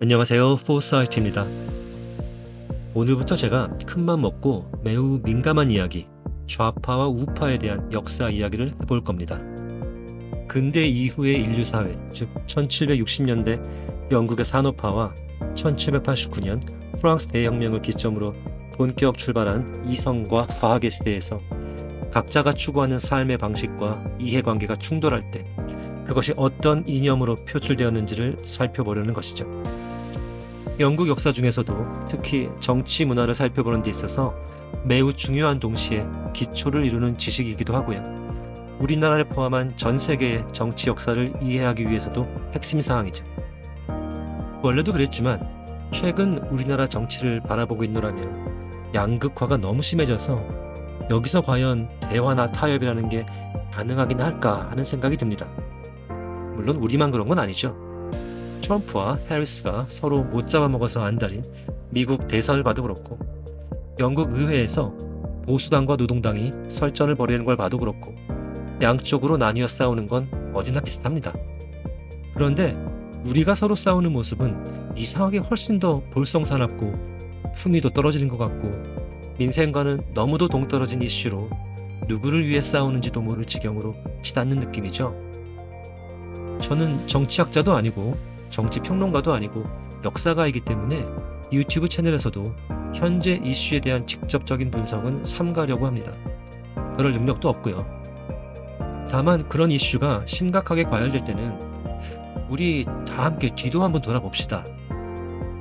안녕하세요. 포사이트입니다. 오늘부터 제가 큰맘 먹고 매우 민감한 이야기, 좌파와 우파에 대한 역사 이야기를 해볼 겁니다. 근대 이후의 인류 사회, 즉 1760년대 영국의 산업화와 1789년 프랑스 대혁명을 기점으로 본격 출발한 이성과 과학의 시대에서 각자가 추구하는 삶의 방식과 이해관계가 충돌할 때 그것이 어떤 이념으로 표출되었는지를 살펴보려는 것이죠. 영국 역사 중에서도 특히 정치 문화를 살펴보는 데 있어서 매우 중요한 동시에 기초를 이루는 지식이기도 하고요. 우리나라를 포함한 전 세계의 정치 역사를 이해하기 위해서도 핵심 사항이죠. 원래도 그랬지만 최근 우리나라 정치를 바라보고 있노라면 양극화가 너무 심해져서 여기서 과연 대화나 타협이라는 게 가능하긴 할까 하는 생각이 듭니다. 물론 우리만 그런 건 아니죠. 트럼프와 해리스가 서로 못 잡아먹어서 안달인 미국 대선을 봐도 그렇고, 영국 의회에서 보수당과 노동당이 설전을 벌이는 걸 봐도 그렇고, 양쪽으로 나뉘어 싸우는 건 어디나 비슷합니다. 그런데 우리가 서로 싸우는 모습은 이상하게 훨씬 더 볼썽사납고 품위도 떨어지는 것 같고, 민생과는 너무도 동떨어진 이슈로 누구를 위해 싸우는지도 모를 지경으로 치닫는 느낌이죠. 저는 정치학자도 아니고 정치평론가도 아니고 역사가이기 때문에 유튜브 채널에서도 현재 이슈에 대한 직접적인 분석은 삼가려고 합니다. 그럴 능력도 없고요. 다만 그런 이슈가 심각하게 과열될 때는 우리 다 함께 뒤도 한번 돌아봅시다.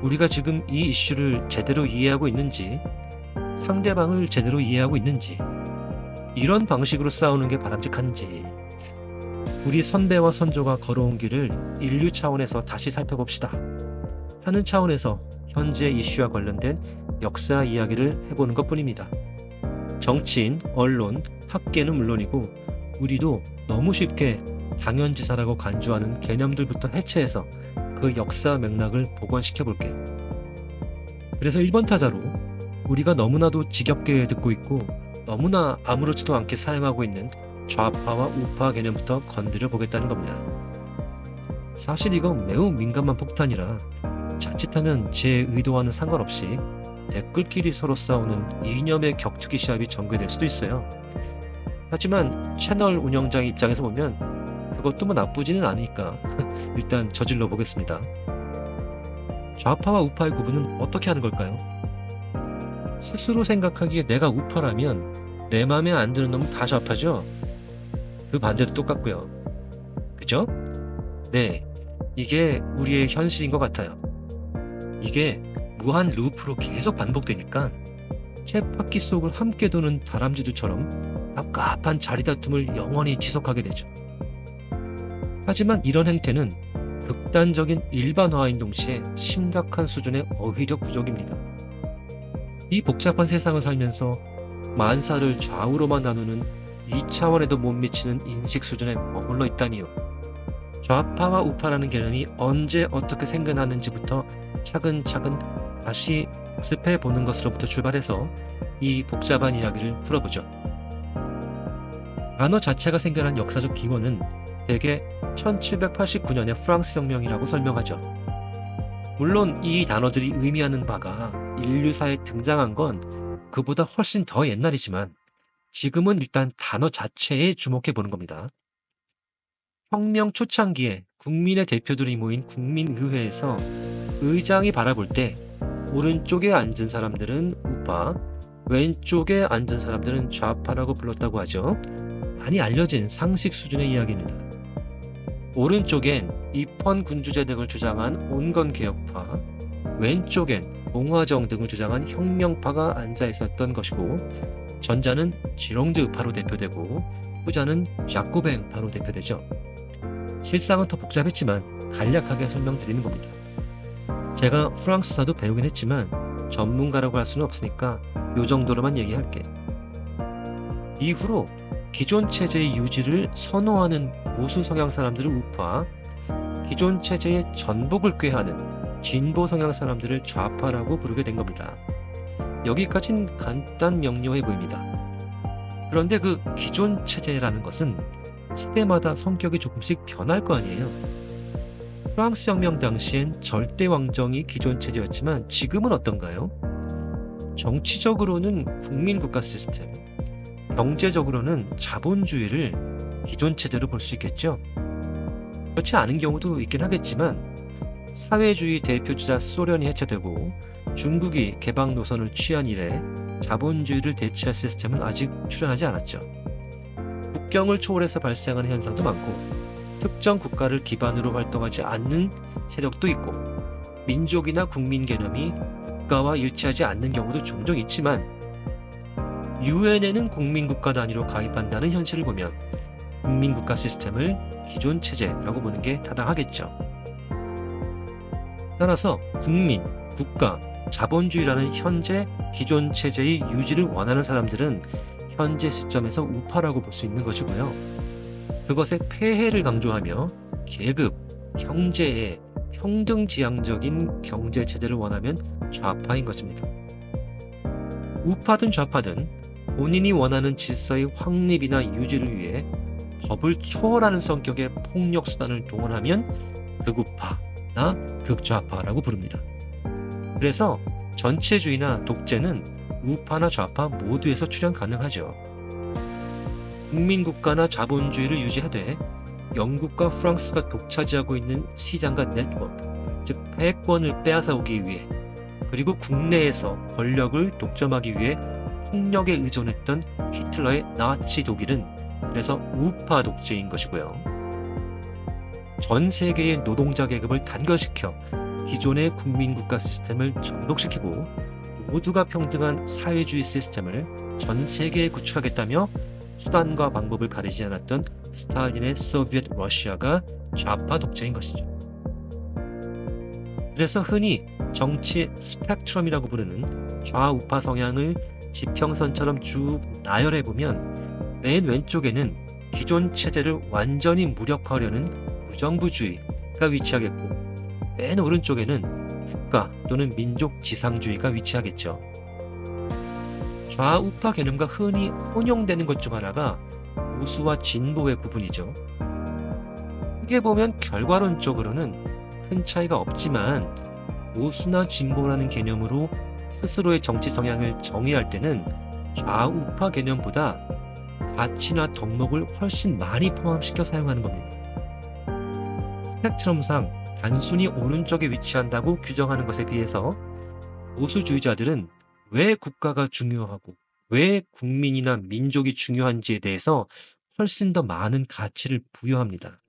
우리가 지금 이 이슈를 제대로 이해하고 있는지, 상대방을 제대로 이해하고 있는지, 이런 방식으로 싸우는 게 바람직한지, 우리 선배와 선조가 걸어온 길을 인류 차원에서 다시 살펴봅시다 하는 차원에서 현재 이슈와 관련된 역사 이야기를 해보는 것 뿐입니다. 정치인, 언론, 학계는 물론이고 우리도 너무 쉽게 당연지사라고 간주하는 개념들부터 해체해서 그 역사 맥락을 복원시켜 볼게요. 그래서 1번 타자로 우리가 너무나도 지겹게 듣고 있고 너무나 아무렇지도 않게 사용하고 있는 좌파와 우파 개념부터 건드려 보겠다는 겁니다. 사실 이건 매우 민감한 폭탄이라 자칫하면 제 의도와는 상관없이 댓글끼리 서로 싸우는 이념의 격투기 시합이 전개될 수도 있어요. 하지만 채널 운영자 입장에서 보면 그것도 뭐 나쁘지는 않으니까 일단 저질러 보겠습니다. 좌파와 우파의 구분은 어떻게 하는 걸까요? 스스로 생각하기에 내가 우파라면 내 맘에 안 드는 놈은 다 좌파죠? 그 반대도 똑같고요. 그죠? 네, 이게 우리의 현실인 것 같아요. 이게 무한 루프로 계속 반복되니까 쳇바퀴 속을 함께 도는 다람쥐들처럼 갑갑한 자리다툼을 영원히 지속하게 되죠. 하지만 이런 행태는 극단적인 일반화인 동시에 심각한 수준의 어휘력 부족입니다. 이 복잡한 세상을 살면서 만사를 좌우로만 나누는 2차원에도 못 미치는 인식 수준에 머물러 있다니요. 좌파와 우파라는 개념이 언제 어떻게 생겨났는지부터 차근차근 다시 습해 보는 것으로부터 출발해서 이 복잡한 이야기를 풀어보죠. 단어 자체가 생겨난 역사적 기원은 대개 1789년의 프랑스 혁명이라고 설명하죠. 물론 이 단어들이 의미하는 바가 인류사에 등장한 건 그보다 훨씬 더 옛날이지만 지금은 일단 단어 자체에 주목해 보는 겁니다. 혁명 초창기에 국민의 대표들이 모인 국민의회에서 의장이 바라볼 때 오른쪽에 앉은 사람들은 우파, 왼쪽에 앉은 사람들은 좌파라고 불렀다고 하죠. 많이 알려진 상식 수준의 이야기입니다. 오른쪽엔 입헌 군주제 등을 주장한 온건 개혁파, 왼쪽엔 공화정 등을 주장한 혁명파가 앉아 있었던 것이고, 전자는 지롱드파로 대표되고 후자는 ዣ코뱅파로 대표되죠. 실상은 더 복잡했지만 간략하게 설명드리는 겁니다. 제가 프랑스사도 배우긴 했지만 전문가라고 할 수는 없으니까 요 정도로만 얘기할게. 이후로 기존 체제의 유지를 선호하는 보수 성향 사람들을 우파, 기존 체제의 전복을 꾀하는 진보 성향 사람들을 좌파라고 부르게 된 겁니다. 여기까진 간단 명료해 보입니다. 그런데 그 기존 체제라는 것은 시대마다 성격이 조금씩 변할 거 아니에요. 프랑스 혁명 당시엔 절대 왕정이 기존 체제였지만 지금은 어떤가요? 정치적으로는 국민국가 시스템, 경제적으로는 자본주의를 기존 체제로 볼 수 있겠죠. 그렇지 않은 경우도 있긴 하겠지만 사회주의 대표주자 소련이 해체되고 중국이 개방 노선을 취한 이래 자본주의를 대체할 시스템은 아직 출현하지 않았죠. 국경을 초월해서 발생하는 현상도 많고 특정 국가를 기반으로 활동하지 않는 세력도 있고 민족이나 국민 개념이 국가와 일치하지 않는 경우도 종종 있지만 유엔에는 국민국가 단위로 가입한다는 현실을 보면 국민국가 시스템을 기존 체제라고 보는 게 타당하겠죠. 따라서 국민, 국가, 자본주의라는 현재 기존 체제의 유지를 원하는 사람들은 현재 시점에서 우파라고 볼 수 있는 것이고요. 그것의 폐해를 강조하며 계급, 형제의 평등지향적인 경제체제를 원하면 좌파인 것입니다. 우파든 좌파든 본인이 원하는 질서의 확립이나 유지를 위해 법을 초월하는 성격의 폭력 수단을 동원하면 극우파나 극좌파라고 부릅니다. 그래서 전체주의나 독재는 우파나 좌파 모두에서 출현 가능하죠. 국민국가나 자본주의를 유지하되 영국과 프랑스가 독차지하고 있는 시장과 네트워크, 즉 패권을 빼앗아오기 위해 그리고 국내에서 권력을 독점하기 위해 폭력에 의존했던 히틀러의 나치 독일은 그래서 우파 독재인 것이고요. 전 세계의 노동자 계급을 단결시켜 기존의 국민국가 시스템을 전복시키고 모두가 평등한 사회주의 시스템을 전 세계에 구축하겠다며 수단과 방법을 가리지 않았던 스탈린의 소비에트 러시아가 좌파 독재인 것이죠. 그래서 흔히 정치 스펙트럼이라고 부르는 좌우파 성향을 지평선처럼 쭉 나열해보면 맨 왼쪽에는 기존 체제를 완전히 무력화하려는 무정부주의가 위치하겠고 맨 오른쪽에는 국가 또는 민족 지상주의가 위치하겠죠. 좌우파 개념과 흔히 혼용되는 것 중 하나가 보수와 진보의 구분이죠. 크게 보면 결과론적으로는 큰 차이가 없지만 보수나 진보라는 개념으로 스스로의 정치 성향을 정의할 때는 좌우파 개념보다 가치나 덕목을 훨씬 많이 포함시켜 사용하는 겁니다. 스펙트럼상 단순히 오른쪽에 위치한다고 규정하는 것에 비해서 보수주의자들은 왜 국가가 중요하고 왜 국민이나 민족이 중요한지에 대해서 훨씬 더 많은 가치를 부여합니다.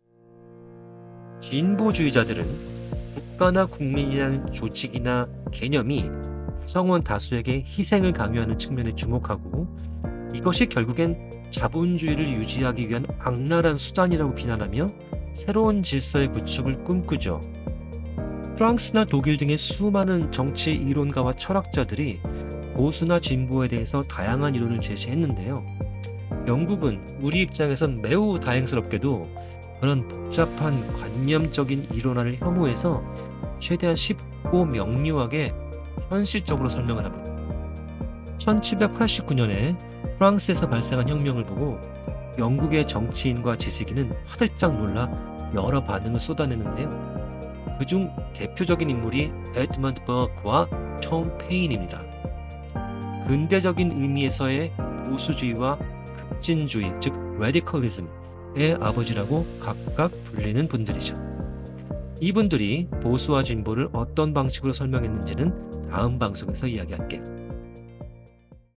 진보주의자들은 국가나 국민이라는 조직이나 개념이 구성원 다수에게 희생을 강요하는 측면에 주목하고 이것이 결국엔 자본주의를 유지하기 위한 악랄한 수단이라고 비난하며 새로운 질서의 구축을 꿈꾸죠. 프랑스나 독일 등의 수많은 정치 이론가와 철학자들이 보수나 진보에 대해서 다양한 이론을 제시했는데요. 영국은 우리 입장에선 매우 다행스럽게도 그런 복잡한 관념적인 이론화를 혐오해서 최대한 쉽고 명료하게 현실적으로 설명을 합니다. 1789년에 프랑스에서 발생한 혁명을 보고 영국의 정치인과 지식인은 화들짝 놀라 여러 반응을 쏟아내는데요. 그중 대표적인 인물이 에드먼드 버크와 톰 페인입니다. 근대적인 의미에서의 보수주의와 급진주의, 즉 레디컬리즘의 아버지라고 각각 불리는 분들이죠. 이분들이 보수와 진보를 어떤 방식으로 설명했는지는 다음 방송에서 이야기할게요.